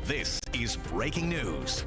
This is breaking news.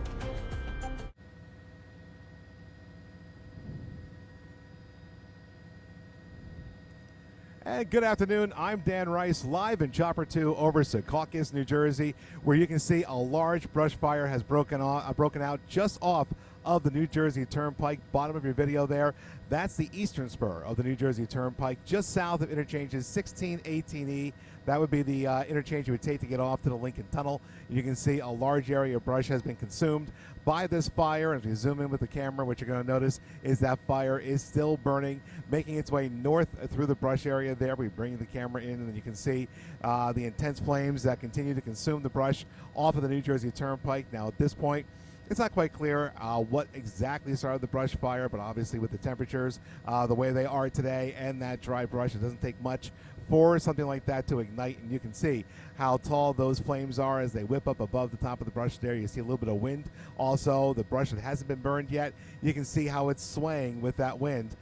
And good afternoon, I'm Dan Rice, live in Chopper 2 over Secaucus, New Jersey, where you can see a large brush fire has broken out just off of the New Jersey Turnpike. Bottom of your video there, that's the eastern spur of the New Jersey Turnpike, just south of interchanges 16, 18E. That would be the interchange you would take to get off to the Lincoln Tunnel. You can see a large area of brush has been consumed by this fire. If you zoom in with the camera, what you're going to notice is that fire is still burning, making its way north through the brush area there. We bring the camera in, and then you can see the intense flames that continue to consume the brush off of the New Jersey Turnpike. Now, at this point, it's not quite clear what exactly started the brush fire, but obviously with the temperatures the way they are today and that dry brush, it doesn't take much for something like that to ignite. And you can see how tall those flames are as they whip up above the top of the brush there. You see a little bit of wind. Also, the brush that hasn't been burned yet, you can see how it's swaying with that wind,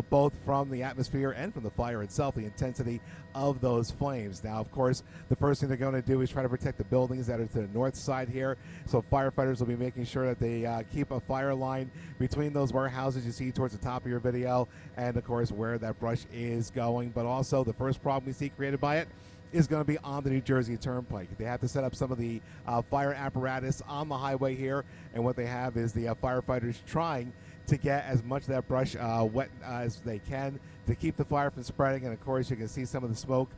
both from the atmosphere and from the fire itself, the intensity of those flames. Now, of course, the first thing they're going to do is try to protect the buildings that are to the north side here. So firefighters will be making sure that they keep a fire line between those warehouses you see towards the top of your video, and of course where that brush is going. But also the first problem we see created by it is going to be on the New Jersey Turnpike. They have to set up some of the fire apparatus on the highway here, and what they have is the firefighters trying to get as much of that brush wet as they can to keep the fire from spreading. And of course you can see some of the smoke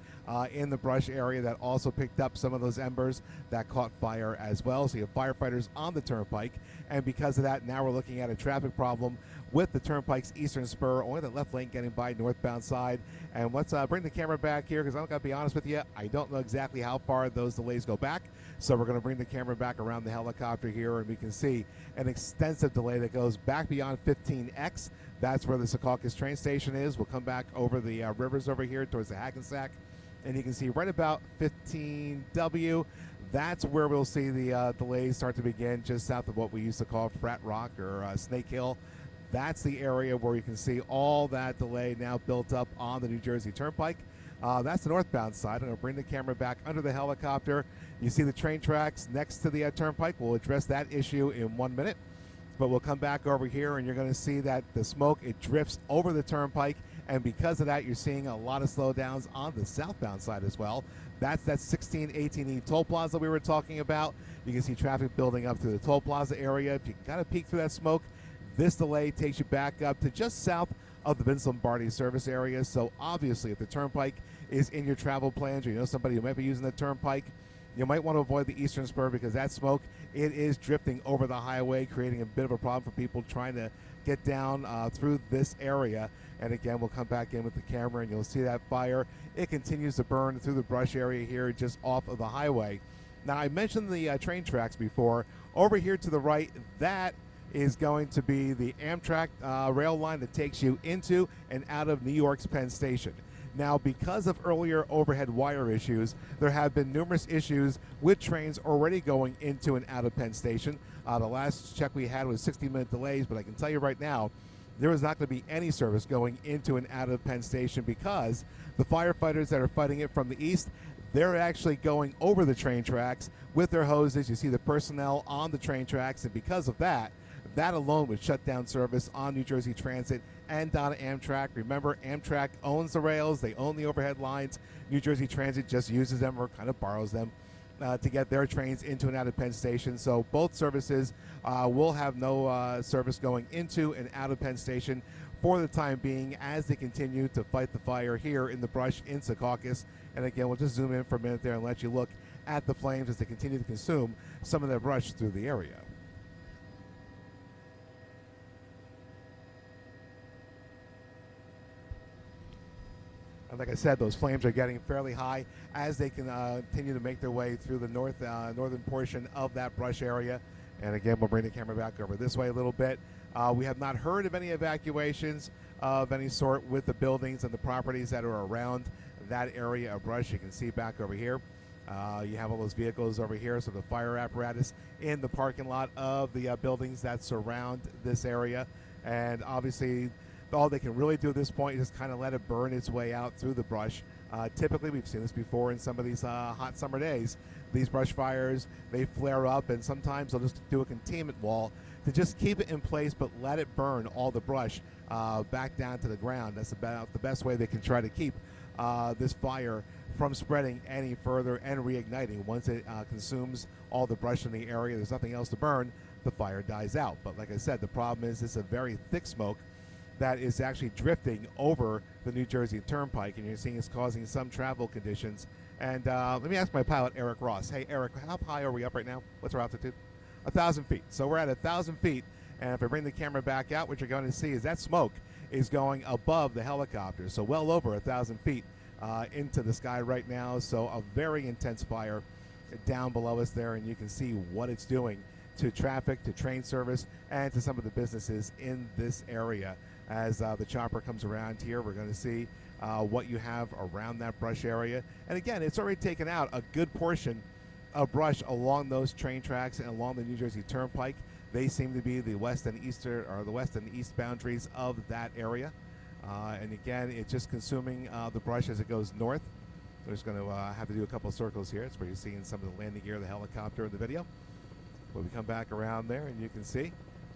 in the brush area that also picked up some of those embers that caught fire as well. So you have firefighters on the Turnpike, and because of that, now we're looking at a traffic problem with the Turnpike's eastern spur, only the left lane getting by northbound side. And let's bring the camera back here, because I'm going to be honest with you, I don't know exactly how far those delays go back. So we're going to bring the camera back around the helicopter here, and we can see an extensive delay that goes back beyond 15X. That's where the Secaucus train station is. We'll come back over the rivers over here towards the Hackensack, and you can see right about 15W. That's where we'll see the delays start to begin, just south of what we used to call Frat Rock or Snake Hill. That's the area where you can see all that delay now built up on the New Jersey Turnpike. That's the northbound side. I'm going to bring the camera back under the helicopter. You see the train tracks next to the Turnpike. We'll address that issue in 1 minute. But we'll come back over here, and you're going to see that the smoke, it drifts over the Turnpike, and because of that, you're seeing a lot of slowdowns on the southbound side as well. That's that 16, 18E toll plaza we were talking about. You can see traffic building up through the toll plaza area. If you can kind of peek through that smoke, this delay takes you back up to just south of the Vince Lombardi service area. So obviously, if the Turnpike is in your travel plans, or you know somebody who might be using the Turnpike, you might want to avoid the eastern spur, because that smoke, it is drifting over the highway, creating a bit of a problem for people trying to get down through this area. And again, we'll come back in with the camera, and you'll see that fire. It continues to burn through the brush area here just off of the highway. Now, I mentioned the train tracks before. Over here to the right, that is going to be the Amtrak rail line that takes you into and out of New York's Penn Station. Now, because of earlier overhead wire issues, there have been numerous issues with trains already going into and out of Penn Station. The last check we had was 60-minute delays, but I can tell you right now, there is not going to be any service going into and out of Penn Station, because the firefighters that are fighting it from the east, they're actually going over the train tracks with their hoses. You see the personnel on the train tracks, and because of that, that alone would shut down service on New Jersey Transit and on Amtrak. Remember, Amtrak owns the rails. They own the overhead lines. New Jersey Transit just uses them, or kind of borrows them, to get their trains into and out of Penn Station. So both services will have no service going into and out of Penn Station for the time being, as they continue to fight the fire here in the brush in Secaucus. And again, we'll just zoom in for a minute there and let you look at the flames as they continue to consume some of that brush through the area. And like I said, those flames are getting fairly high as they continue to make their way through the northern portion of that brush area. And again, we'll bring the camera back over this way a little bit. We have not heard of any evacuations of any sort with the buildings and the properties that are around that area of brush. You can see back over here. You have all those vehicles over here, so the fire apparatus in the parking lot of the buildings that surround this area. And obviously, all they can really do at this point is kind of let it burn its way out through the brush Typically, we've seen this before in some of these hot summer days. These brush fires, they flare up, and sometimes they'll just do a containment wall to just keep it in place, but let it burn all the brush back down to the ground. That's about the best way they can try to keep this fire from spreading any further and reigniting. Once it consumes all the brush in the area, there's nothing else to burn, the fire dies out. But like I said, the problem is it's a very thick smoke that is actually drifting over the New Jersey Turnpike, and you're seeing it's causing some travel conditions. And let me ask my pilot, Eric Ross. Hey, Eric, how high are we up right now? What's our altitude? 1,000 feet. So we're at 1,000 feet, and if I bring the camera back out, what you're going to see is that smoke is going above the helicopter, so well over 1,000 feet into the sky right now. So a very intense fire down below us there, and you can see what it's doing to traffic, to train service, and to some of the businesses in this area. As the chopper comes around here, we're going to see what you have around that brush area. And again, it's already taken out a good portion of brush along those train tracks and along the New Jersey Turnpike. They seem to be the west and east boundaries of that area. And again, it's just consuming the brush as it goes north. We're just going to have to do a couple of circles here. It's where you're seeing some of the landing gear of the helicopter in the video. But we come back around there, and you can see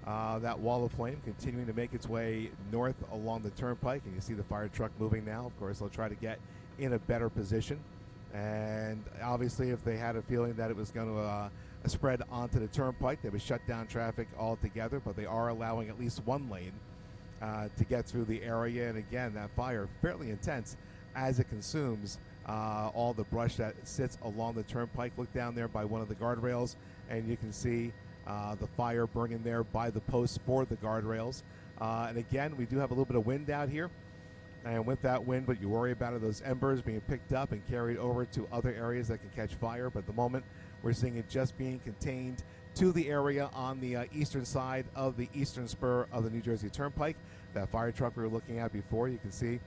that wall of flame continuing to make its way north along the turnpike, and you see the fire truck moving now. Of course, they'll try to get in a better position, and obviously if they had a feeling that it was going to spread onto the turnpike, they would shut down traffic altogether, but they are allowing at least one lane to get through the area. And again, that fire fairly intense as it consumes all the brush that sits along the turnpike. Look down there by one of the guardrails, and you can see the fire burning there by the posts for the guardrails. And again, we do have a little bit of wind out here. And with that wind, what you worry about are those embers being picked up and carried over to other areas that can catch fire. But at the moment, we're seeing it just being contained to the area on the eastern side of the eastern spur of the New Jersey Turnpike. That fire truck we were looking at before, you can see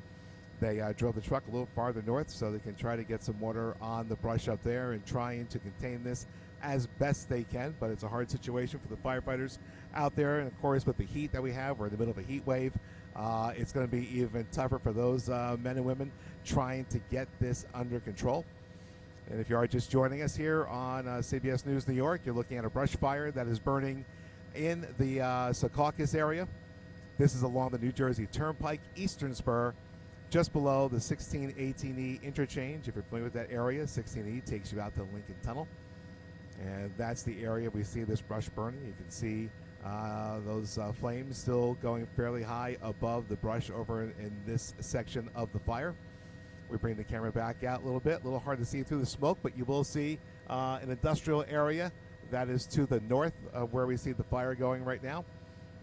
they drove the truck a little farther north so they can try to get some water on the brush up there and trying to contain this as best they can. But it's a hard situation for the firefighters out there, and of course with the heat that we have, we're in the middle of a heat wave. It's going to be even tougher for those men and women trying to get this under control. And if you are just joining us here on CBS News New York, you're looking at a brush fire that is burning in the Secaucus area. This is along the New Jersey Turnpike eastern spur, just below the 1618E interchange. If you're familiar with that area, 16E takes you out to the Lincoln Tunnel. And that's the area we see this brush burning. You can see those flames still going fairly high above the brush over in this section of the fire. We bring the camera back out a little bit. A little hard to see through the smoke, but you will see an industrial area that is to the north of where we see the fire going right now.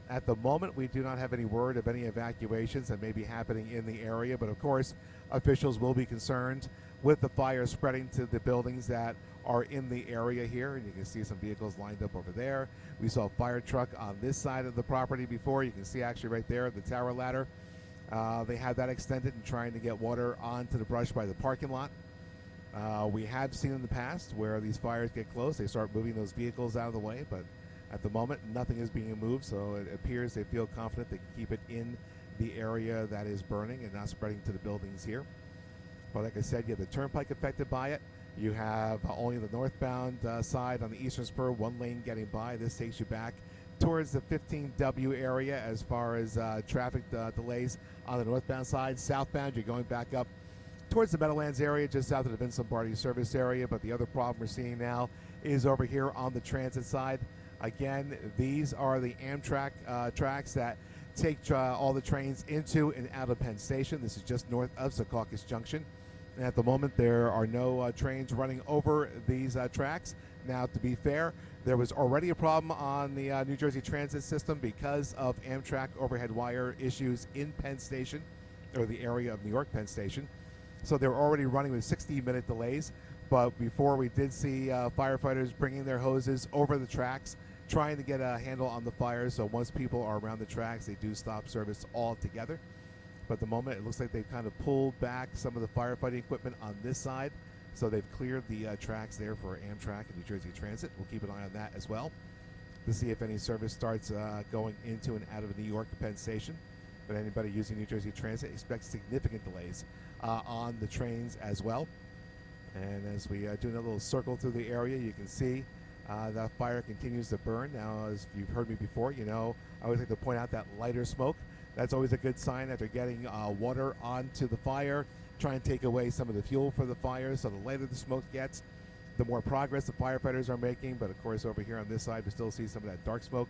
At the moment, we do not have any word of any evacuations that may be happening in the area, but of course, officials will be concerned with the fire spreading to the buildings that are in the area here. And you can see some vehicles lined up over there. We saw a fire truck on this side of the property before. You can see actually right there the tower ladder. They have that extended and trying to get water onto the brush by the parking lot. We have seen in the past where these fires get close, they start moving those vehicles out of the way, but at the moment, nothing is being moved, so it appears they feel confident they can keep it in the area that is burning and not spreading to the buildings here. But like I said, you have the turnpike affected by it. You have only the northbound side on the eastern spur, one lane getting by. This takes you back towards the 15W area as far as traffic delays on the northbound side. Southbound, you're going back up towards the Meadowlands area, just south of the Vince Lombardi service area. But the other problem we're seeing now is over here on the transit side. Again, these are the Amtrak tracks that take all the trains into and out of Penn Station. This is just north of Secaucus Junction. And at the moment, there are no trains running over these tracks. Now, to be fair, there was already a problem on the New Jersey Transit system because of Amtrak overhead wire issues in Penn Station, or the area of New York Penn Station. So they were already running with 60-minute delays. But before, we did see firefighters bringing their hoses over the tracks, trying to get a handle on the fire. So once people are around the tracks, they do stop service altogether. But at the moment, it looks like they've kind of pulled back some of the firefighting equipment on this side. So they've cleared the tracks there for Amtrak and New Jersey Transit. We'll keep an eye on that as well to see if any service starts going into and out of New York Penn Station. But anybody using New Jersey Transit expects significant delays on the trains as well. And as we do a little circle through the area, you can see that fire continues to burn. Now, as you've heard me before, you know, I always like to point out that lighter smoke. That's always a good sign that they're getting water onto the fire, try and take away some of the fuel for the fire. So the lighter the smoke gets, the more progress the firefighters are making. But of course, over here on this side, we still see some of that dark smoke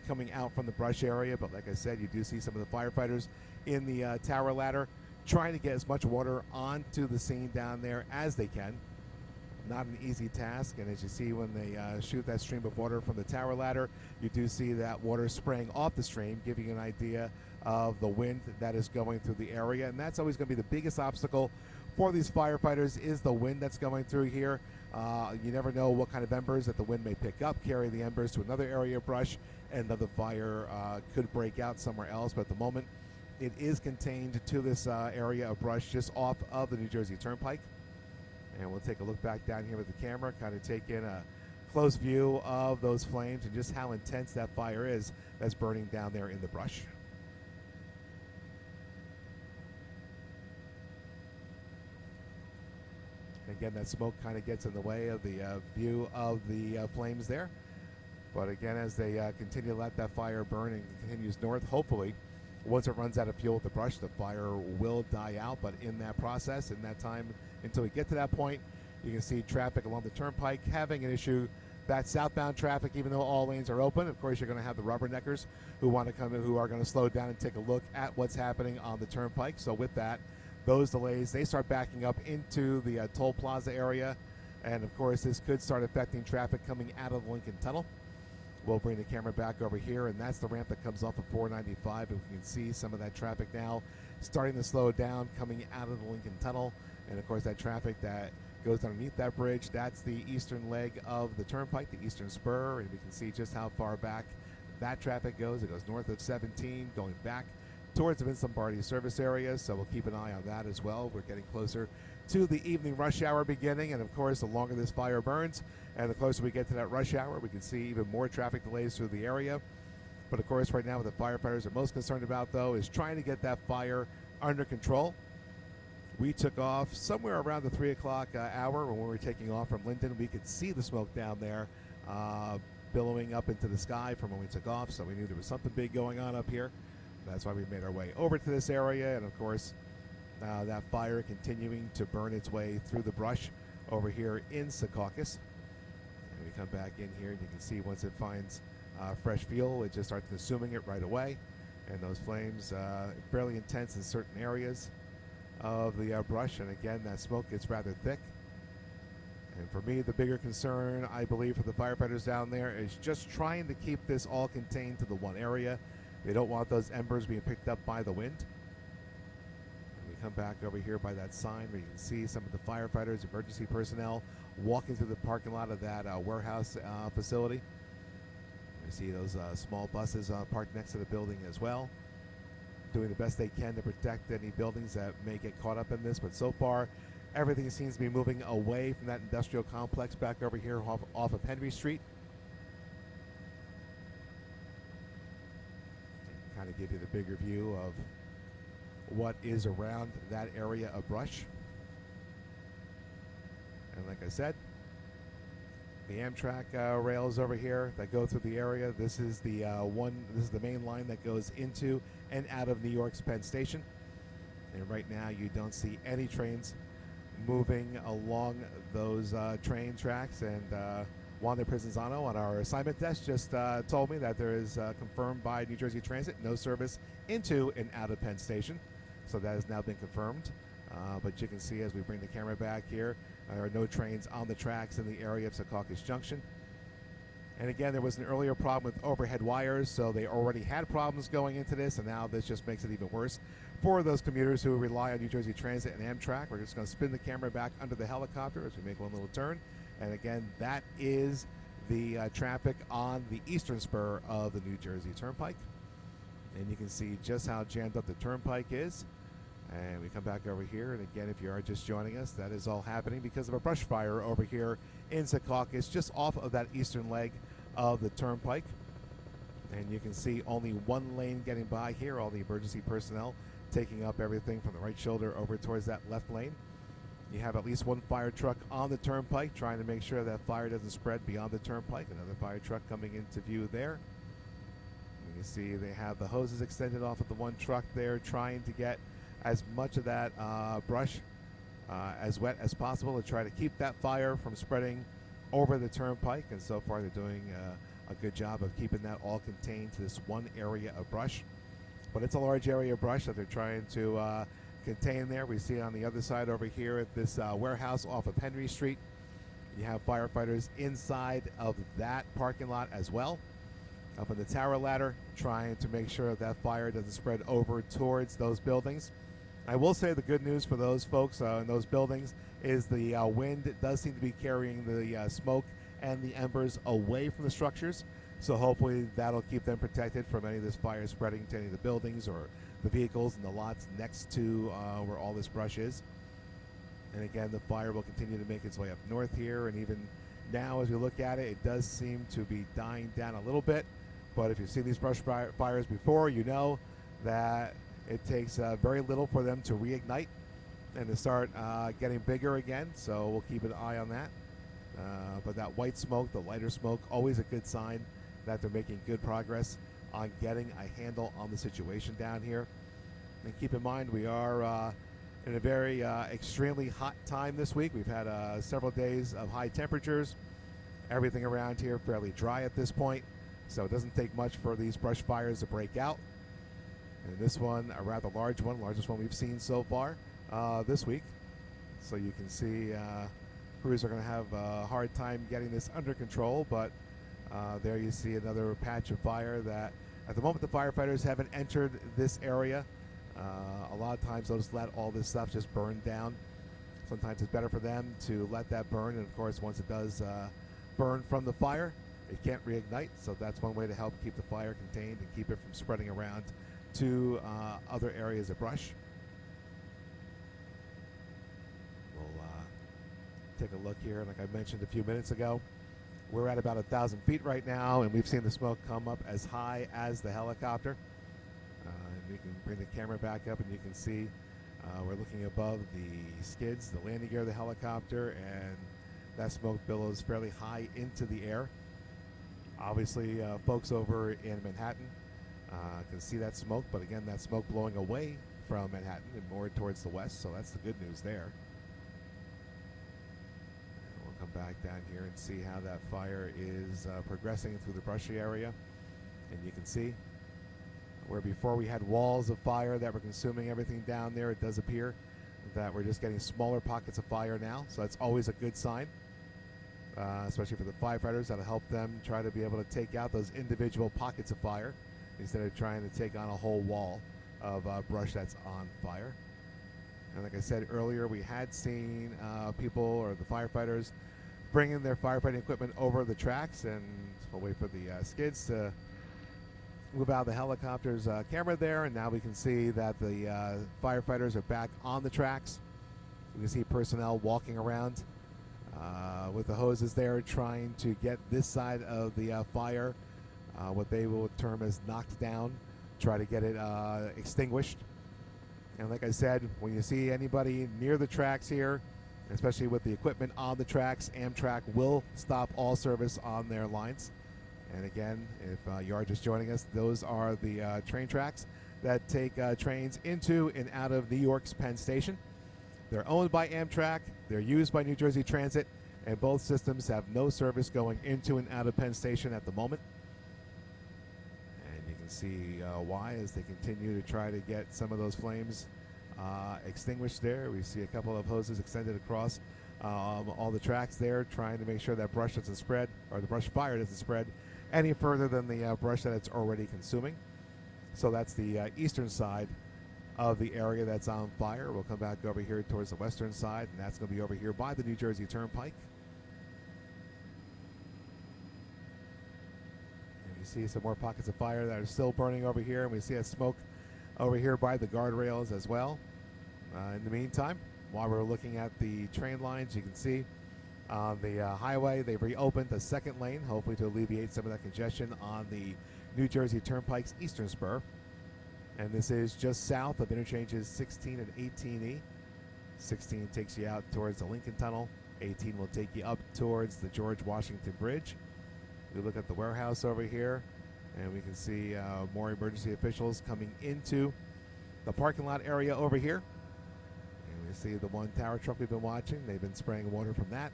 coming out from the brush area. But like I said, you do see some of the firefighters in the tower ladder trying to get as much water onto the scene down there as they can. Not an easy task, and as you see when they shoot that stream of water from the tower ladder, you do see that water spraying off the stream, giving you an idea of the wind that is going through the area. And that's always going to be the biggest obstacle for these firefighters, is the wind that's going through here. You never know what kind of embers that the wind may pick up, carry the embers to another area of brush, and another fire could break out somewhere else. But at the moment, it is contained to this area of brush just off of the New Jersey Turnpike. And we'll take a look back down here with the camera, kind of take in a close view of those flames and just how intense that fire is that's burning down there in the brush. And again, that smoke kind of gets in the way of the view of the flames there. But again, as they continue to let that fire burn and continues north, hopefully, once it runs out of fuel with the brush, the fire will die out. But in that process, in that time, until we get to that point, you can see traffic along the Turnpike having an issue. That southbound traffic, even though all lanes are open, of course, you're going to have the rubberneckers who want to come in, who are going to slow down and take a look at what's happening on the Turnpike. So with that, those delays, they start backing up into the toll plaza area. And of course, this could start affecting traffic coming out of the Lincoln Tunnel. We'll bring the camera back over here, and that's the ramp that comes off of 495. And we can see some of that traffic now starting to slow down coming out of the Lincoln Tunnel. And of course, that traffic that goes underneath that bridge, that's the eastern leg of the Turnpike, the eastern spur. And we can see just how far back that traffic goes. It goes north of 17, going back towards the Vince Lombardi service area. So we'll keep an eye on that as well. We're getting closer to the evening rush hour beginning. And of course, the longer this fire burns and the closer we get to that rush hour, we can see even more traffic delays through the area. But of course, right now, what the firefighters are most concerned about, though, is trying to get that fire under control. We took off somewhere around the 3 o'clock hour. When we were taking off from Linden, we could see the smoke down there billowing up into the sky from when we took off. So we knew there was something big going on up here. That's why we made our way over to this area. And of course, that fire continuing to burn its way through the brush over here in Secaucus. And we come back in here, and you can see once it finds fresh fuel, it just starts consuming it right away. And those flames fairly intense in certain areas of the brush. And again, that smoke gets rather thick. And for me, the bigger concern, I believe, for the firefighters down there is just trying to keep this all contained to the one area. They don't want those embers being picked up by the wind. And we come back over here by that sign where you can see some of the firefighters, emergency personnel walking through the parking lot of that warehouse facility. We see those small buses parked next to the building as well, doing the best they can to protect any buildings that may get caught up in this. But so far, everything seems to be moving away from that industrial complex back over here off of Henry Street. Kind of give you the bigger view of what is around that area of brush. And like I said, the Amtrak rails over here that go through the area. This is the This is the main line that goes into and out of New York's Penn Station. And right now, you don't see any trains moving along those train tracks. And Wanda Prizanzano on our assignment desk just told me that there is confirmed by New Jersey Transit no service into and out of Penn Station. So that has now been confirmed. But you can see as we bring the camera back here, there are no trains on the tracks in the area of Secaucus Junction. And again, there was an earlier problem with overhead wires, so they already had problems going into this, and now this just makes it even worse for those commuters who rely on New Jersey Transit and Amtrak. We're just going to spin the camera back under the helicopter as we make one little turn. And again, that is the traffic on the eastern spur of the New Jersey Turnpike. And you can see just how jammed up the Turnpike is. And we come back over here, and again, if you are just joining us, that is all happening because of a brush fire over here in Secaucus, just off of that eastern leg of the Turnpike. And you can see only one lane getting by here, all the emergency personnel taking up everything from the right shoulder over towards that left lane. You have at least one fire truck on the Turnpike trying to make sure that fire doesn't spread beyond the Turnpike. Another fire truck coming into view there. You can see they have the hoses extended off of the one truck there, trying to get as much of that brush as wet as possible to try to keep that fire from spreading over the Turnpike. And so far they're doing a good job of keeping that all contained to this one area of brush. But it's a large area of brush that they're trying to contain there. We see on the other side over here at this warehouse off of Henry Street, you have firefighters inside of that parking lot as well, up in the tower ladder, trying to make sure that fire doesn't spread over towards those buildings. I will say the good news for those folks in those buildings is the wind does seem to be carrying the smoke and the embers away from the structures, so hopefully that'll keep them protected from any of this fire spreading to any of the buildings or the vehicles and the lots next to where all this brush is. And again, the fire will continue to make its way up north here, and even now as we look at it, it does seem to be dying down a little bit. But if you've seen these brush fires before, you know that it takes very little for them to reignite and to start getting bigger again, so we'll keep an eye on that. But that white smoke, the lighter smoke, always a good sign that they're making good progress on getting a handle on the situation down here. And keep in mind, we are in a very extremely hot time this week. We've had several days of high temperatures. Everything around here fairly dry at this point, so it doesn't take much for these brush fires to break out. And this one, a rather large one, largest one we've seen so far this week. So you can see crews are going to have a hard time getting this under control, but there you see another patch of fire that at the moment the firefighters haven't entered this area. A lot of times they'll just let all this stuff just burn down. Sometimes it's better for them to let that burn, and of course once it does burn from the fire, it can't reignite, so that's one way to help keep the fire contained and keep it from spreading around to other areas of brush. We'll take a look here, like I mentioned a few minutes ago. We're at about 1,000 feet right now, and we've seen the smoke come up as high as the helicopter. And we can bring the camera back up, and you can see we're looking above the skids, the landing gear of the helicopter, and that smoke billows fairly high into the air. Obviously, folks over in Manhattan can see that smoke, but again, that smoke blowing away from Manhattan and more towards the west, so that's the good news there. Come back down here and see how that fire is progressing through the brushy area. And you can see where before we had walls of fire that were consuming everything down there, it does appear that we're just getting smaller pockets of fire now, so that's always a good sign, especially for the firefighters. That'll help them try to be able to take out those individual pockets of fire instead of trying to take on a whole wall of brush that's on fire. And like I said earlier, we had seen people or the firefighters bringing their firefighting equipment over the tracks, and we'll wait for the skids to move out of the helicopter's camera there, and now we can see that the firefighters are back on the tracks. You can see personnel walking around with the hoses there, trying to get this side of the fire, what they will term as knocked down, try to get it extinguished. And like I said, when you see anybody near the tracks here, especially with the equipment on the tracks, Amtrak will stop all service on their lines. And again, if you are just joining us, those are the train tracks that take trains into and out of New York's Penn Station. They're owned by Amtrak, they're used by New Jersey Transit, and both systems have no service going into and out of Penn Station at the moment. And you can see why, as they continue to try to get some of those flames extinguished there. We see a couple of hoses extended across all the tracks there, trying to make sure that brush doesn't spread, or the brush fire doesn't spread any further than the brush that it's already consuming. So that's the eastern side of the area that's on fire. We'll come back over here towards the western side, and that's going to be over here by the New Jersey Turnpike. And you see some more pockets of fire that are still burning over here, and we see that smoke over here by the guardrails as well. In the meantime, while we're looking at the train lines, you can see on the highway they've reopened the second lane, hopefully to alleviate some of that congestion on the New Jersey Turnpike's eastern spur. And this is just south of interchanges 16 and 18E. 16 takes you out towards the Lincoln Tunnel. 18 will take you up towards the George Washington Bridge. We look at the warehouse over here, and we can see more emergency officials coming into the parking lot area over here. And we see the one tower truck we've been watching. They've been spraying water from that.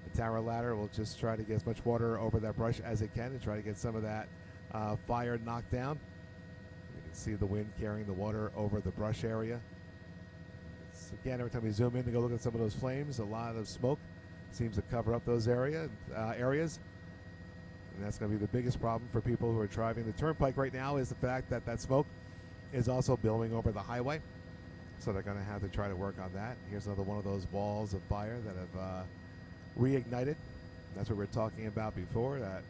The tower ladder will just try to get as much water over that brush as it can and try to get some of that fire knocked down. You can see the wind carrying the water over the brush area. Again, every time we zoom in to go look at some of those flames, a lot of smoke seems to cover up those areas. And that's going to be the biggest problem for people who are driving the Turnpike right now, is the fact that that smoke is also billowing over the highway. So they're going to have to try to work on that. Here's another one of those balls of fire that have reignited. That's what we were talking about before. That,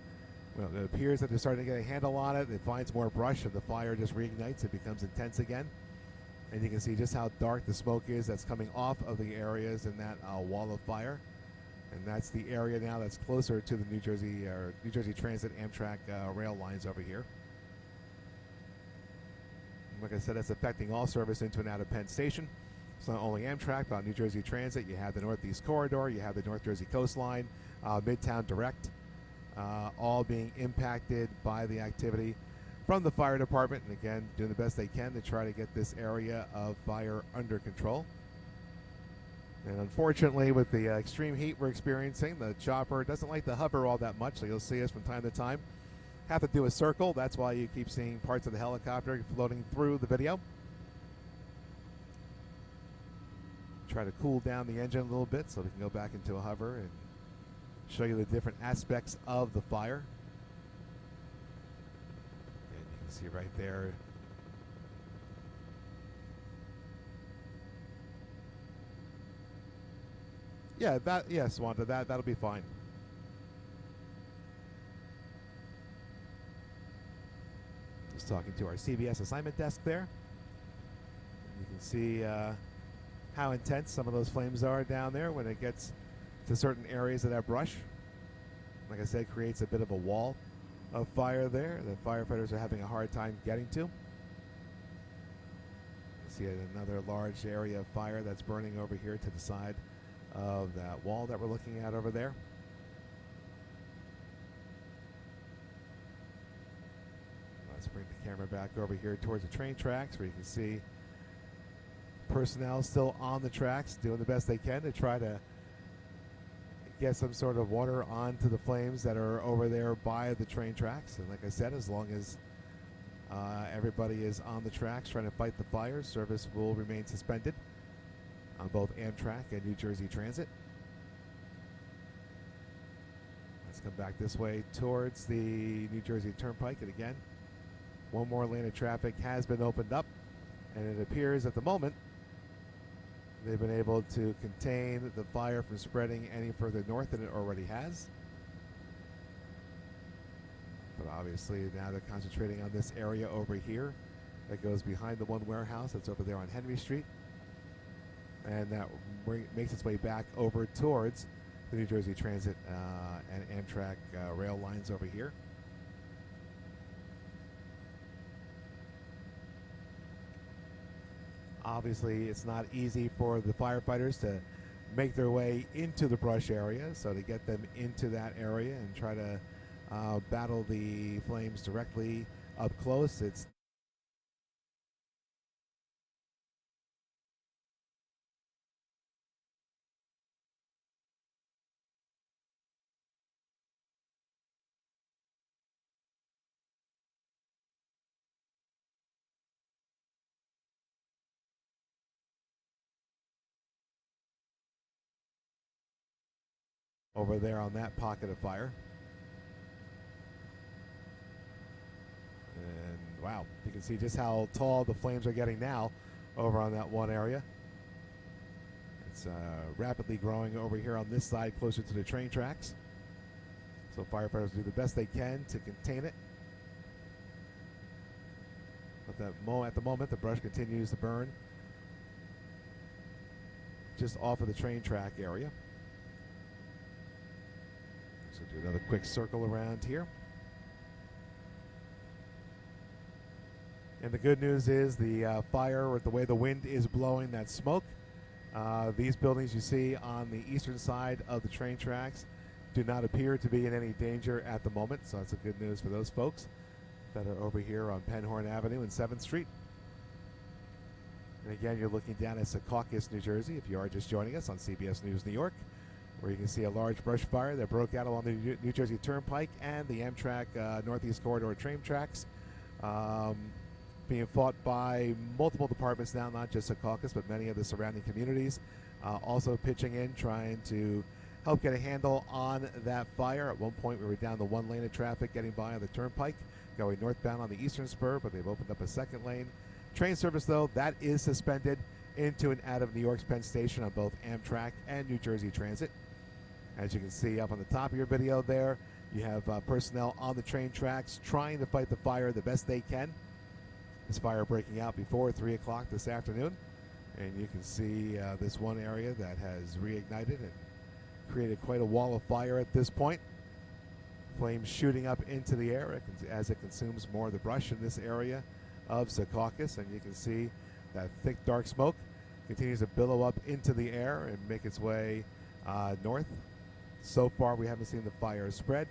well, it appears that they're starting to get a handle on it. It finds more brush, and the fire just reignites. It becomes intense again. And you can see just how dark the smoke is that's coming off of the areas in that wall of fire. And that's the area now that's closer to the New Jersey Transit Amtrak rail lines over here. And like I said, that's affecting all service into and out of Penn Station. It's not only Amtrak, but on New Jersey Transit, you have the Northeast Corridor, you have the North Jersey Coastline, Midtown Direct, all being impacted by the activity from the fire department, and again, doing the best they can to try to get this area of fire under control. And unfortunately, with the extreme heat we're experiencing, the chopper doesn't like to hover all that much, so you'll see us from time to time have to do a circle. That's why you keep seeing parts of the helicopter floating through the video. Try to cool down the engine a little bit so we can go back into a hover and show you the different aspects of the fire. See right there. Yeah, yes, Wanda, that'll be fine. Just talking to our CBS assignment desk there. You can see how intense some of those flames are down there when it gets to certain areas of that brush. Like I said, creates a bit of a wall of fire there that firefighters are having a hard time getting to. You see another large area of fire that's burning over here to the side of that wall that we're looking at over there. Let's bring the camera back over here towards the train tracks, where you can see personnel still on the tracks doing the best they can to try to get some sort of water onto the flames that are over there by the train tracks. And like I said, as long as everybody is on the tracks trying to fight the fire, service will remain suspended on both Amtrak and New Jersey Transit. Let's come back this way towards the New Jersey Turnpike. And again, one more lane of traffic has been opened up, and it appears at the moment they've been able to contain the fire from spreading any further north than it already has. But obviously now they're concentrating on this area over here that goes behind the one warehouse that's over there on Henry Street. And that makes its way back over towards the New Jersey Transit and Amtrak rail lines over here. Obviously, it's not easy for the firefighters to make their way into the brush area, so to get them into that area and try to battle the flames directly up close, it's over there on that pocket of fire. And wow, you can see just how tall the flames are getting now over on that one area. It's rapidly growing over here on this side closer to the train tracks. So firefighters do the best they can to contain it. But at the moment, the brush continues to burn just off of the train track area. So do another quick circle around here. And the good news is the fire, or the way the wind is blowing that smoke, these buildings you see on the eastern side of the train tracks do not appear to be in any danger at the moment. So that's a good news for those folks that are over here on Penhorn Avenue and 7th Street. And again, you're looking down at Secaucus, New Jersey, if you are just joining us on CBS News New York, where you can see a large brush fire that broke out along the New Jersey Turnpike and the Amtrak Northeast Corridor train tracks, being fought by multiple departments now, not just Secaucus, but many of the surrounding communities, also pitching in, trying to help get a handle on that fire. At one point, we were down the one lane of traffic getting by on the Turnpike, going northbound on the eastern spur, but they've opened up a second lane. Train service, though, that is suspended into and out of New York's Penn Station on both Amtrak and New Jersey Transit. As you can see up on the top of your video there, you have personnel on the train tracks trying to fight the fire the best they can. This fire breaking out before 3 o'clock this afternoon. And you can see this one area that has reignited and created quite a wall of fire at this point. Flames shooting up into the air as it consumes more of the brush in this area of Secaucus. And you can see that thick, dark smoke continues to billow up into the air and make its way north. So far, we haven't seen the fire spread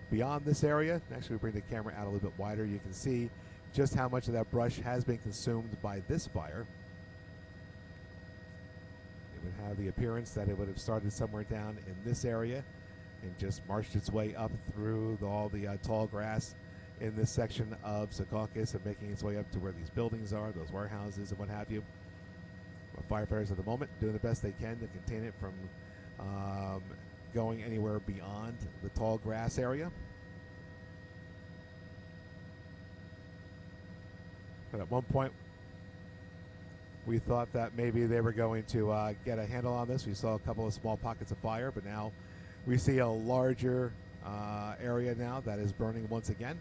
beyond this area. Actually, we bring the camera out a little bit wider. You can see just how much of that brush has been consumed by this fire. It would have the appearance that it would have started somewhere down in this area and just marched its way up through all the tall grass in this section of Secaucus and making its way up to where these buildings are, those warehouses and what have you. But firefighters at the moment doing the best they can to contain it from going anywhere beyond the tall grass area. But at one point, we thought that maybe they were going to get a handle on this. We saw a couple of small pockets of fire, but now we see a larger area now that is burning once again.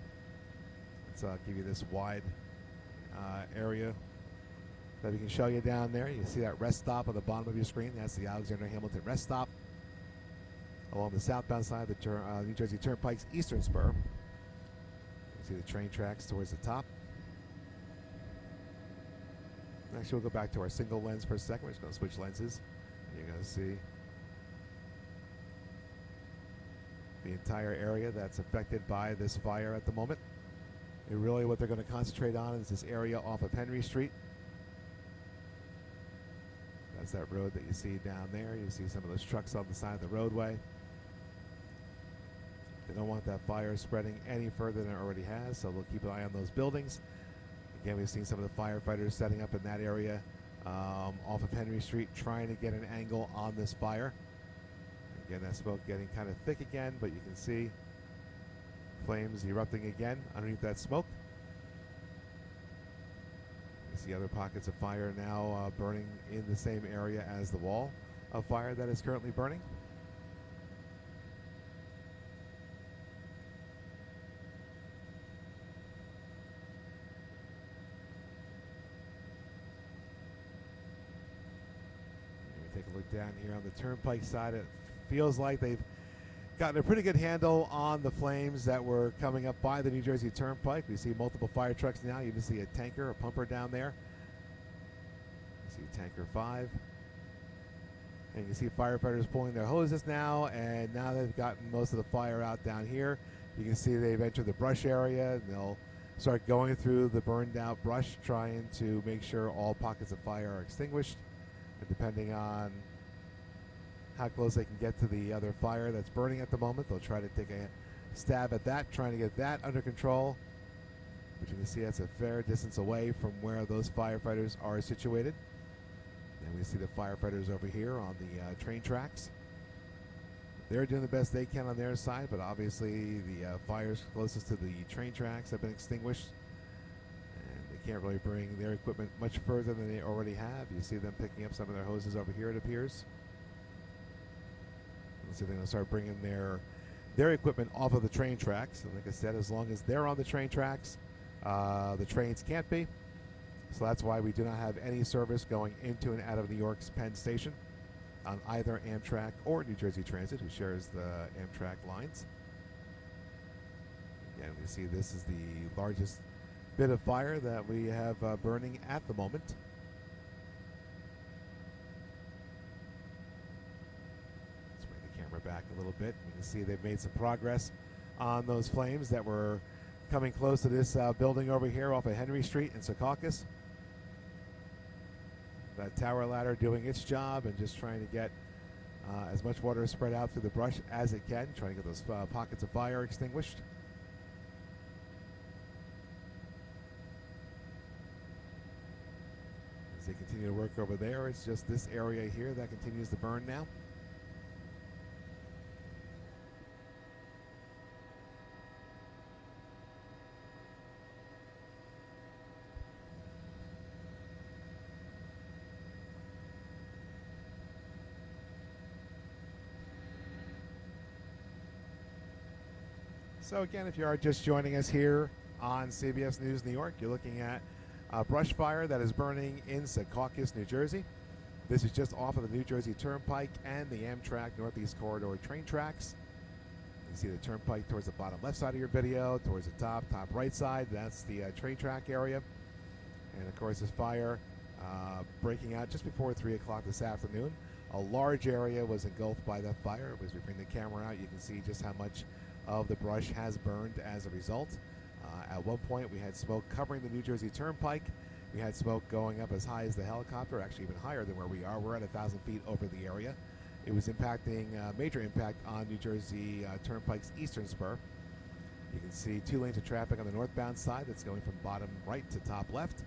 Let's give you this wide area that we can show you down there. You see that rest stop on the bottom of your screen. That's the Alexander Hamilton rest stop along the southbound side of the New Jersey Turnpike's eastern spur. You see the train tracks towards the top. Actually, we'll go back to our single lens for a second. We're just going to switch lenses. You're going to see the entire area that's affected by this fire at the moment. And really what they're going to concentrate on is this area off of Henry Street. That's that road that you see down there. You see some of those trucks on the side of the roadway. They don't want that fire spreading any further than it already has, so they'll keep an eye on those buildings. Again, we've seen some of the firefighters setting up in that area off of Henry Street, trying to get an angle on this fire. Again, that smoke getting kind of thick again, but you can see flames erupting again underneath that smoke. You see other pockets of fire now burning in the same area as the wall of fire that is currently burning. Take a look down here on the Turnpike side. It feels like they've gotten a pretty good handle on the flames that were coming up by the New Jersey Turnpike. We see multiple fire trucks now. You can see a tanker, a pumper down there. You see tanker 5. And you see firefighters pulling their hoses now, and now they've gotten most of the fire out down here. You can see they've entered the brush area, and they'll start going through the burned out brush, trying to make sure all pockets of fire are extinguished. And depending on how close they can get to the other fire that's burning at the moment, they'll try to take a stab at that, trying to get that under control. But you can see that's a fair distance away from where those firefighters are situated. And we see the firefighters over here on the train tracks. They're doing the best they can on their side, but obviously the fires closest to the train tracks have been extinguished. Can't really bring their equipment much further than they already have. You see them picking up some of their hoses over here, it appears. So they're going to start bringing their equipment off of the train tracks. And like I said, as long as they're on the train tracks, the trains can't be. So that's why we do not have any service going into and out of New York's Penn Station on either Amtrak or New Jersey Transit, who shares the Amtrak lines. Again, we see this is the largest bit of fire that we have burning at the moment. Let's bring the camera back a little bit. You can see they've made some progress on those flames that were coming close to this building over here off of Henry Street in Secaucus. That tower ladder doing its job and just trying to get as much water spread out through the brush as it can, trying to get those pockets of fire extinguished. As they continue to work over there, it's just this area here that continues to burn now. So again, if you are just joining us here on CBS News New York, you're looking at a brush fire that is burning in Secaucus, New Jersey. This is just off of the New Jersey Turnpike and the Amtrak Northeast Corridor train tracks. You see the Turnpike towards the bottom left side of your video, towards the top right side. That's the train track area. And of course, this fire breaking out just before 3 o'clock this afternoon. A large area was engulfed by that fire. As we bring the camera out, you can see just how much of the brush has burned as a result. At one point, we had smoke covering the New Jersey Turnpike. We had smoke going up as high as the helicopter, actually even higher than where we are. We're at 1,000 feet over the area. It was impacting, major impact on New Jersey Turnpike's eastern spur. You can see 2 lanes of traffic on the northbound side that's going from bottom right to top left.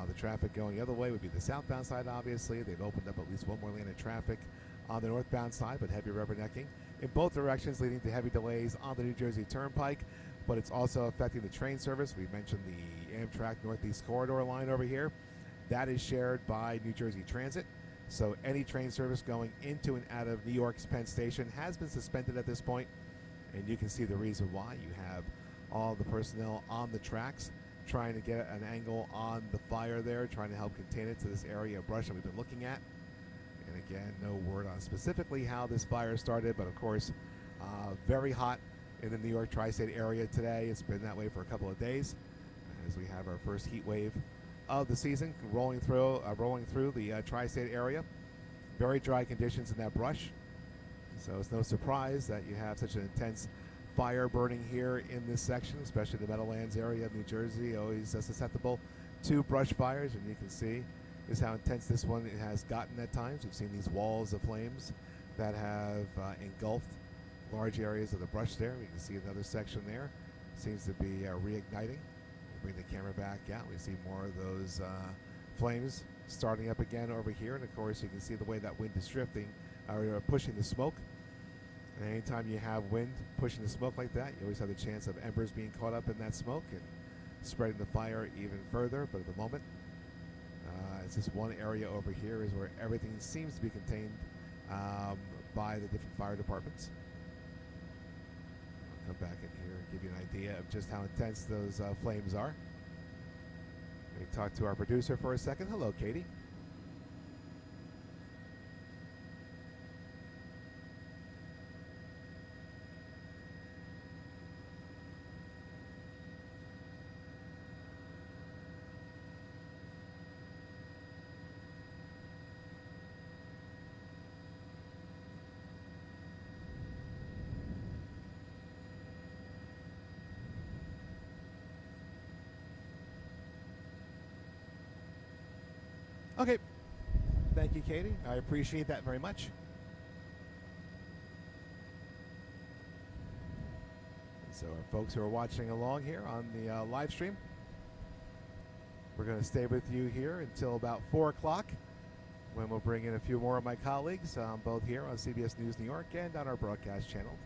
The traffic going the other way would be the southbound side, obviously. They've opened up at least 1 more lane of traffic on the northbound side, but heavy rubbernecking in both directions, leading to heavy delays on the New Jersey Turnpike. But it's also affecting the train service. We mentioned the Amtrak Northeast Corridor line over here. That is shared by New Jersey Transit. So any train service going into and out of New York's Penn Station has been suspended at this point. And you can see the reason why. You have all the personnel on the tracks trying to get an angle on the fire there, trying to help contain it to this area of brush that we've been looking at. And again, no word on specifically how this fire started, but of course, very hot in the New York tri-state area today. It's been that way for a couple of days as we have our first heat wave of the season rolling through the tri-state area. Very dry conditions in that brush, so it's no surprise that you have such an intense fire burning here in this section, especially the Meadowlands area of New Jersey, always susceptible to brush fires. And you can see is how intense this one has gotten at times. We've seen these walls of flames that have engulfed large areas of the brush there. We can see another section there. Seems to be reigniting. We'll bring the camera back out. We see more of those flames starting up again over here. And of course, you can see the way that wind is drifting, or pushing the smoke. And anytime you have wind pushing the smoke like that, you always have the chance of embers being caught up in that smoke and spreading the fire even further. But at the moment, it's just one area over here is where everything seems to be contained by the different fire departments. I'll come back in here and give you an idea of just how intense those flames are. Let me talk to our producer for a second. Hello, Katie. Okay. Thank you, Katie. I appreciate that very much. So our folks who are watching along here on the live stream, we're going to stay with you here until about 4 o'clock, when we'll bring in a few more of my colleagues, both here on CBS News New York and on our broadcast channel,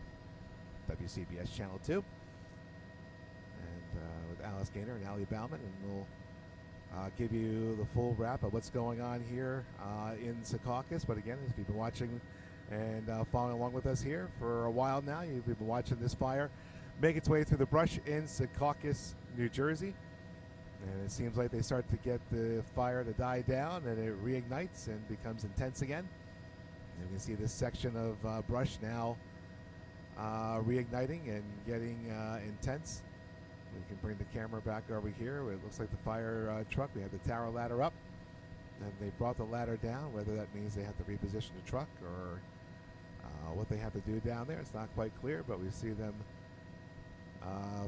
WCBS Channel 2, and with Alice Gaynor and Allie Bauman, and we'll give you the full wrap of what's going on here in Secaucus. But again, if you've been watching and following along with us here for a while now, you've been watching this fire make its way through the brush in Secaucus, New Jersey. And it seems like they start to get the fire to die down, and it reignites and becomes intense again. And you can see this section of brush now reigniting and getting intense. We can bring the camera back over here. It looks like the fire truck. We have the tower ladder up, and they brought the ladder down. Whether that means they have to reposition the truck or what they have to do down there, it's not quite clear, but we see them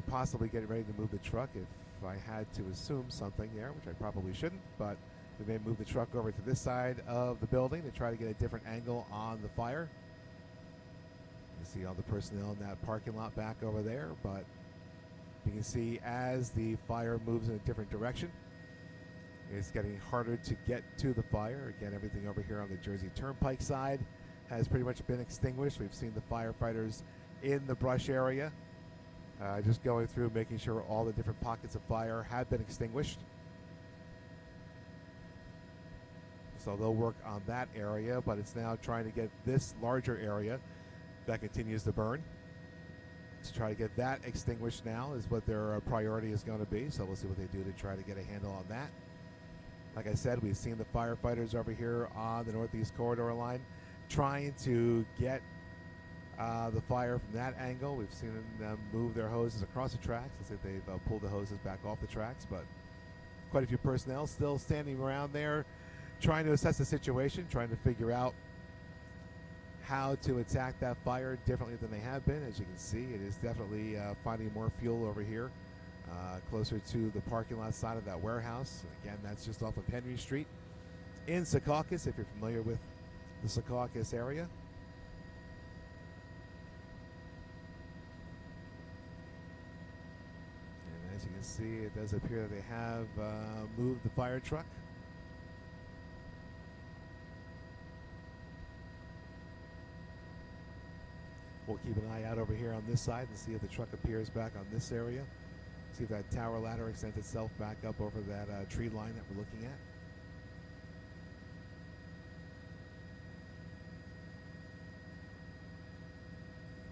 possibly getting ready to move the truck. If I had to assume something there, which I probably shouldn't, but they may move the truck over to this side of the building to try to get a different angle on the fire. You see all the personnel in that parking lot back over there, but you can see as the fire moves in a different direction, it's getting harder to get to the fire. Again, everything over here on the Jersey Turnpike side has pretty much been extinguished. We've seen the firefighters in the brush area just going through, making sure all the different pockets of fire have been extinguished. So they'll work on that area, but it's now trying to get this larger area that continues to burn. To try to get that extinguished now is what their priority is going to be. So we'll see what they do to try to get a handle on that. Like I said, we've seen the firefighters over here on the Northeast Corridor line trying to get the fire from that angle. We've seen them move their hoses across the tracks. Looks like they've pulled the hoses back off the tracks, but quite a few personnel still standing around there trying to assess the situation, trying to figure out how to attack that fire differently than they have been. As you can see, it is definitely finding more fuel over here, closer to the parking lot side of that warehouse. Again, that's just off of Henry Street in Secaucus, if you're familiar with the Secaucus area. And as you can see, it does appear that they have moved the fire truck. We'll keep an eye out over here on this side and see if the truck appears back on this area. See if that tower ladder extends itself back up over that tree line that we're looking at.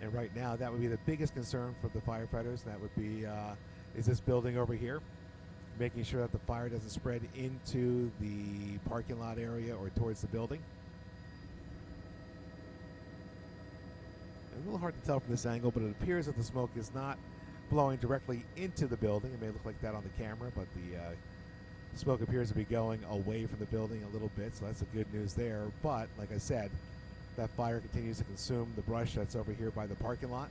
And right now, that would be the biggest concern for the firefighters. That would be, is this building over here, making sure that the fire doesn't spread into the parking lot area or towards the building. A little hard to tell from this angle, but it appears that the smoke is not blowing directly into the building. It may look like that on the camera, but the smoke appears to be going away from the building a little bit, so that's the good news there. But, like I said, that fire continues to consume the brush that's over here by the parking lot.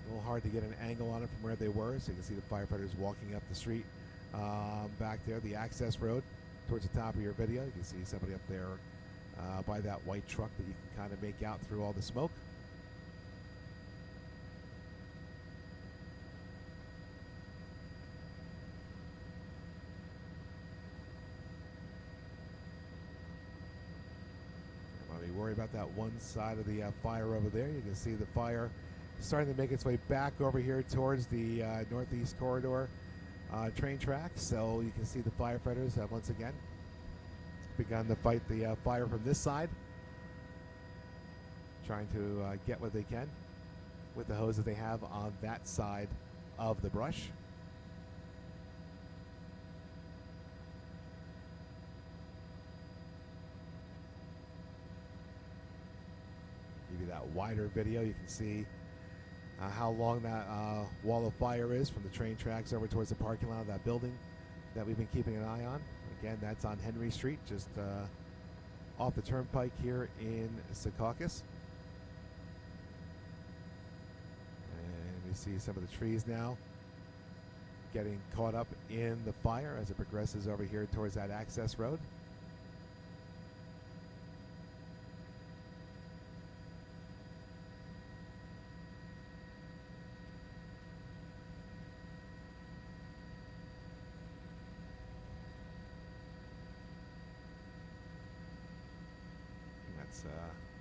A little hard to get an angle on it from where they were, so you can see the firefighters walking up the street back there, the access road, towards the top of your video. You can see somebody up there by that white truck that you can kind of make out through all the smoke. Worry about that one side of the fire over there. You can see the fire starting to make its way back over here towards the Northeast Corridor train tracks. So you can see the firefighters have once again begun to fight the fire from this side, trying to get what they can with the hose that they have on that side of the brush. Give you that wider video. You can see how long that wall of fire is from the train tracks over towards the parking lot of that building that we've been keeping an eye on. Again, that's on Henry Street, just off the Turnpike here in Secaucus. And you see some of the trees now getting caught up in the fire as it progresses over here towards that access road.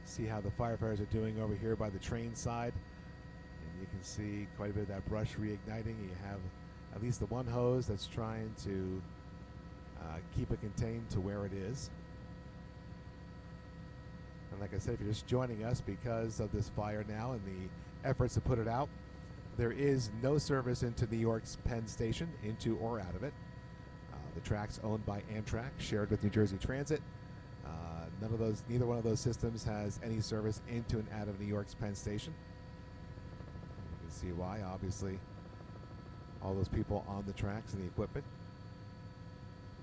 See how the firefighters are doing over here by the train side. And you can see quite a bit of that brush reigniting. You have at least the one hose that's trying to keep it contained to where it is. And like I said, if you're just joining us because of this fire now and the efforts to put it out, there is no service into New York's Penn Station, into or out of it. The track's owned by Amtrak, shared with New Jersey Transit. Neither one of those systems has any service into and out of New York's Penn Station. You can see why. Obviously, all those people on the tracks and the equipment.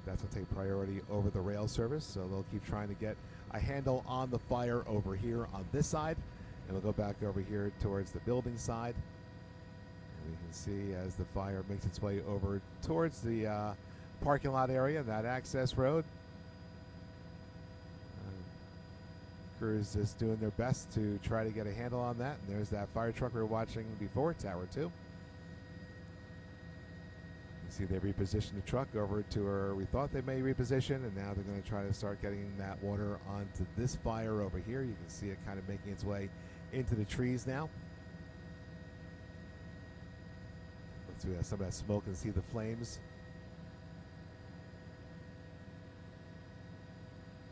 That's going to take priority over the rail service, so they'll keep trying to get a handle on the fire over here on this side, and we'll go back over here towards the building side. And we can see as the fire makes its way over towards the parking lot area, that access road. Crews just doing their best to try to get a handle on that. And there's that fire truck we were watching before, Tower 2. You see they repositioned the truck over to where we thought they may reposition, and now they're going to try to start getting that water onto this fire over here. You can see it kind of making its way into the trees now. Let's see some of that smoke and see the flames.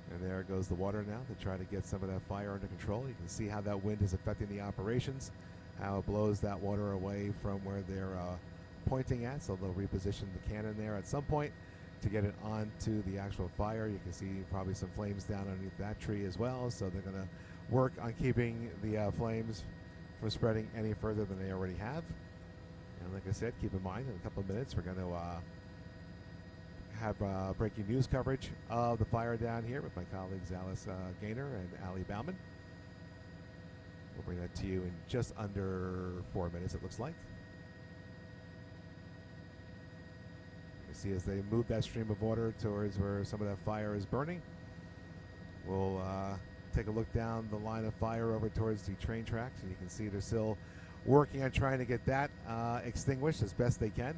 And there goes the water now to try to get some of that fire under control. You can see how that wind is affecting the operations, how it blows that water away from where they're pointing at. So they'll reposition the cannon there at some point to get it onto the actual fire. You can see probably some flames down underneath that tree as well. So they're going to work on keeping the flames from spreading any further than they already have. And like I said, keep in mind in a couple of minutes we're going to have breaking news coverage of the fire down here with my colleagues Alice Gaynor and Ali Bauman. We'll bring that to you in just under 4 minutes, it looks like. You see as they move that stream of water towards where some of that fire is burning. We'll take a look down the line of fire over towards the train tracks, and you can see they're still working on trying to get that extinguished as best they can.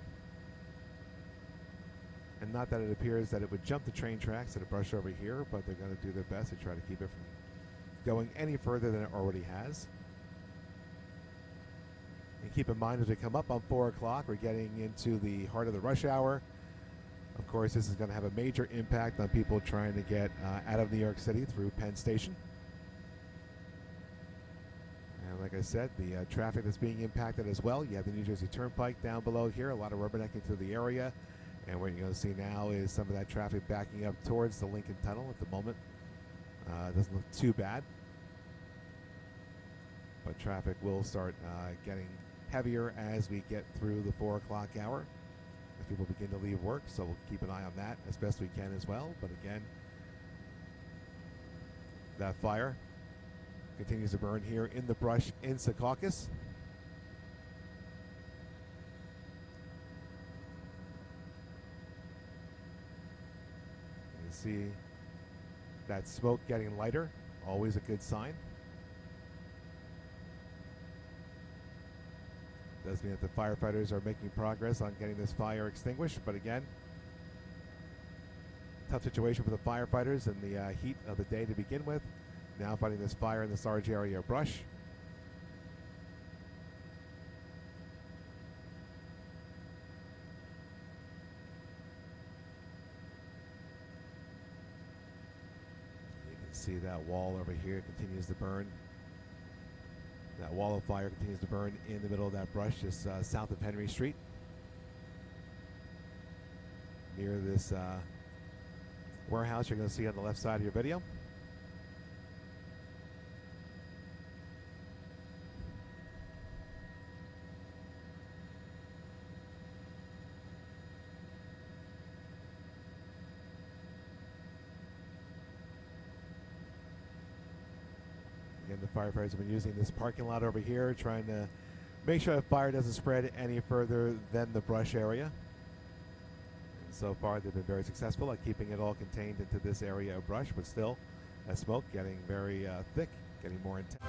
And not that it appears that it would jump the train tracks at a brush over here, but they're going to do their best to try to keep it from going any further than it already has. And keep in mind as we come up on 4 o'clock, we're getting into the heart of the rush hour. Of course, this is going to have a major impact on people trying to get out of New York City through Penn Station. And like I said, the traffic that's being impacted as well. You have the New Jersey Turnpike down below here, a lot of rubbernecking through the area. And what you're going to see now is some of that traffic backing up towards the Lincoln Tunnel at the moment. Doesn't look too bad. But traffic will start getting heavier as we get through the 4 o'clock hour, as people begin to leave work. So we'll keep an eye on that as best we can as well. But again, that fire continues to burn here in the brush in Secaucus. See that smoke getting lighter, always a good sign. Does mean that the firefighters are making progress on getting this fire extinguished, but again, tough situation for the firefighters in the heat of the day to begin with. Now fighting this fire in this large area of brush. See that wall over here continues to burn. That wall of fire continues to burn in the middle of that brush just south of Henry Street. Near this warehouse you're going to see on the left side of your video. Again, the firefighters have been using this parking lot over here, trying to make sure the fire doesn't spread any further than the brush area. And so far, they've been very successful at keeping it all contained into this area of brush, but still, that smoke getting very thick, getting more intense.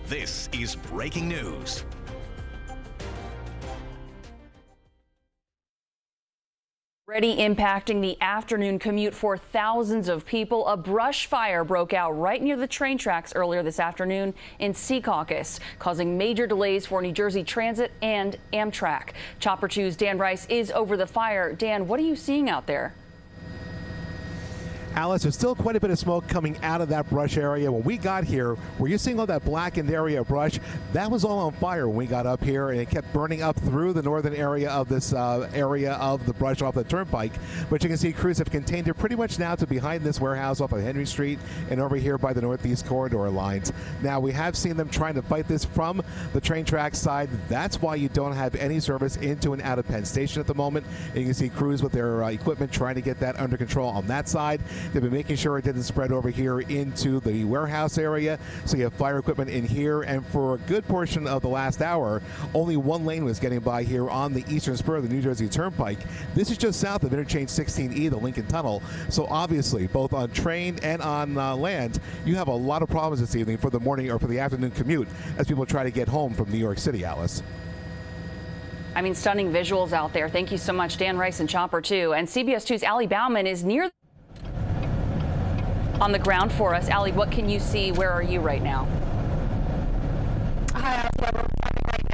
This is breaking news. Already impacting the afternoon commute for thousands of people. A brush fire broke out right near the train tracks earlier this afternoon in Secaucus, causing major delays for New Jersey Transit and Amtrak. Chopper 2's Dan Rice is over the fire. Dan, what are you seeing out there? Alice, there's still quite a bit of smoke coming out of that brush area. When we got here, where you're seeing all that blackened area of brush, that was all on fire when we got up here, and it kept burning up through the northern area of this area of the brush off the Turnpike. But you can see crews have contained it pretty much now to behind this warehouse off of Henry Street and over here by the northeast corridor lines. Now, we have seen them trying to fight this from the train track side. That's why you don't have any service into and out of Penn Station at the moment. And you can see crews with their equipment trying to get that under control on that side. They've been making sure it didn't spread over here into the warehouse area. So you have fire equipment in here, and for a good portion of the last hour, only one lane was getting by here on the eastern spur of the New Jersey Turnpike. This is just south of interchange 16E, the Lincoln Tunnel. So obviously, both on train and on land, you have a lot of problems this evening for the morning or for the afternoon commute as people try to get home from New York City, Alice. I mean, stunning visuals out there. Thank you so much, Dan Rice and Chopper 2. And CBS 2's Allie Bauman is near on the ground for us. Allie, what can you see? Where are you right now? Hi, we're right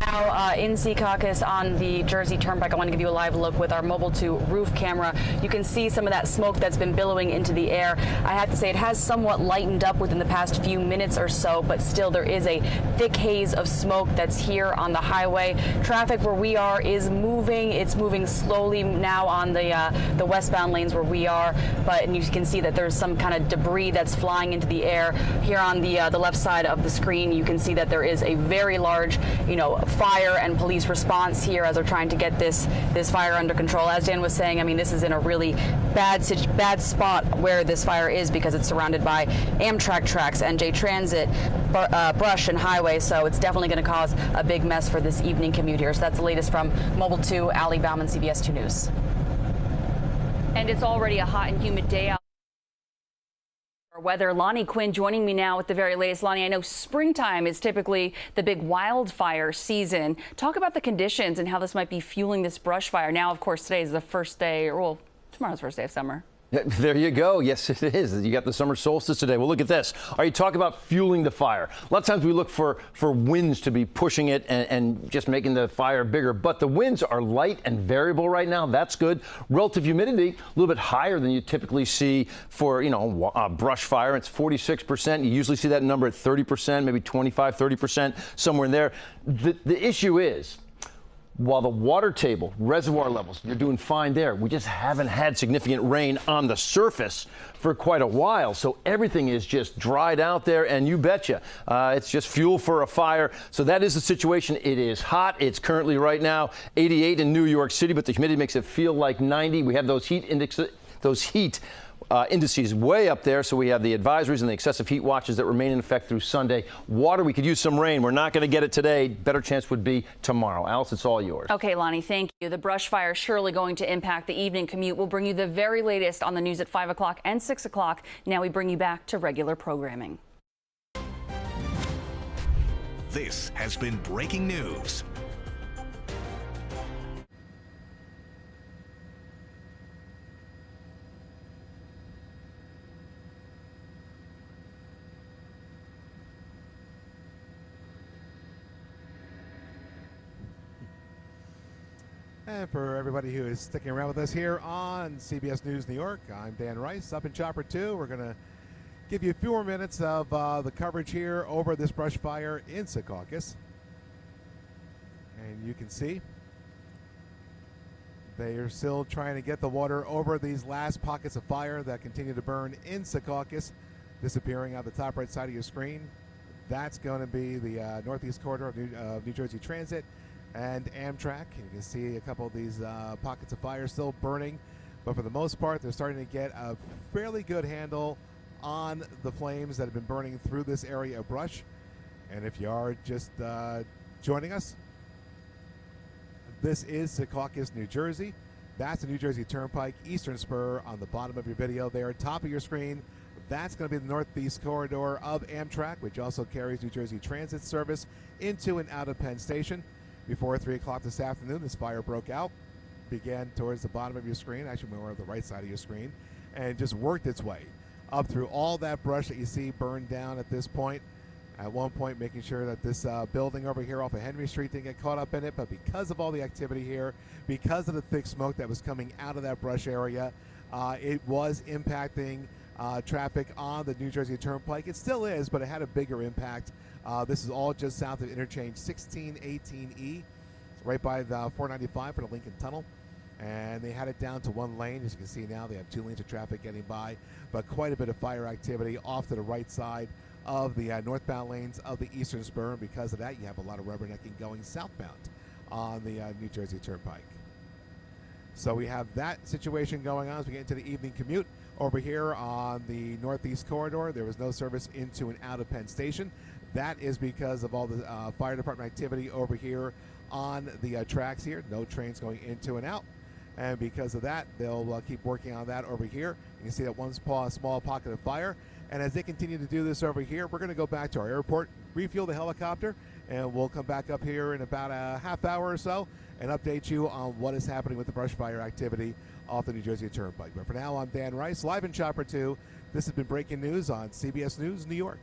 now in Secaucus on the Jersey Turnpike. I want to give you a live look with our Mobile 2 roof camera. You can see some of that smoke that's been billowing into the air. I have to say it has somewhat lightened up within the past few minutes or so, but still there is a thick haze of smoke that's here on the highway. Traffic where we are is moving. It's moving slowly now on the westbound lanes where we are, but you can see that there's some kind of debris that's flying into the air. Here on the left side of the screen, you can see that there is a very large, fire and police response here as they're trying to get this fire under control. As Dan was saying, I mean, this is in a really bad spot where this fire is because it's surrounded by Amtrak tracks, NJ Transit, brush and highway, so it's definitely going to cause a big mess for this evening commute here. So that's the latest from Mobile 2, Allie Bauman, CBS 2 News. And it's already a hot and humid day out. Weather. Lonnie Quinn joining me now with the very latest. Lonnie, I know springtime is typically the big wildfire season. Talk about the conditions and how this might be fueling this brush fire. Now, of course, today is the first day, or well, tomorrow's the first day of summer. There you go. Yes, it is. You got the summer solstice today. Well, look at this. All right, you talk about fueling the fire. A lot of times we look for winds to be pushing it and just making the fire bigger. But the winds are light and variable right now. That's good. Relative humidity, a little bit higher than you typically see for, brush fire. It's 46%. You usually see that number at 30%, maybe 25, 30%, somewhere in there. The issue is, while the water table, reservoir levels, you're doing fine there. We just haven't had significant rain on the surface for quite a while. So everything is just dried out there, and you betcha, it's just fuel for a fire. So that is the situation. It is hot. It's currently right now 88 in New York City, but the humidity makes it feel like 90. We have those heat indices way up there, so we have the advisories and the excessive heat watches that remain in effect through Sunday. Water, we could use some rain. We're not going to get it today. Better chance would be tomorrow. Alice, it's all yours. Okay, Lonnie, thank you. The brush fire is surely going to impact the evening commute. We'll bring you the very latest on the news at 5 o'clock and 6 o'clock. Now we bring you back to regular programming. This has been breaking news. And for everybody who is sticking around with us here on CBS News New York, I'm Dan Rice, up in Chopper 2. We're going to give you a few more minutes of the coverage here over this brush fire in Secaucus. And you can see they are still trying to get the water over these last pockets of fire that continue to burn in Secaucus, disappearing on the top right side of your screen. That's going to be the northeast corridor of New Jersey Transit and Amtrak. You can see a couple of these pockets of fire still burning, but for the most part, they're starting to get a fairly good handle on the flames that have been burning through this area of brush. And if you are just joining us, this is Secaucus, New Jersey. That's the New Jersey Turnpike, eastern spur on the bottom of your video there, top of your screen. That's going to be the northeast corridor of Amtrak, which also carries New Jersey Transit service into and out of Penn Station. Before 3 o'clock this afternoon, this fire broke out, began towards the bottom of your screen, actually more on the right side of your screen, and just worked its way up through all that brush that you see burned down at this point. At one point, making sure that this building over here off of Henry Street didn't get caught up in it, but because of all the activity here, because of the thick smoke that was coming out of that brush area, it was impacting traffic on the New Jersey Turnpike. It still is, but it had a bigger impact. This is all just south of interchange 1618E, right by the 495 for the Lincoln Tunnel. And they had it down to one lane. As you can see now, they have 2 lanes of traffic getting by, but quite a bit of fire activity off to the right side of the northbound lanes of the Eastern Spur. And because of that, you have a lot of rubbernecking going southbound on the New Jersey Turnpike. So we have that situation going on as we get into the evening commute. Over here on the Northeast Corridor, there was no service into and out of Penn Station. That is because of all the fire department activity over here on the tracks here. No trains going into and out. And because of that, they'll keep working on that over here. You can see that one small pocket of fire. And as they continue to do this over here, we're going to go back to our airport, refuel the helicopter, and we'll come back up here in about a half hour or so and update you on what is happening with the brush fire activity off the New Jersey Turnpike. But for now, I'm Dan Rice, live in Chopper 2. This has been breaking news on CBS News New York.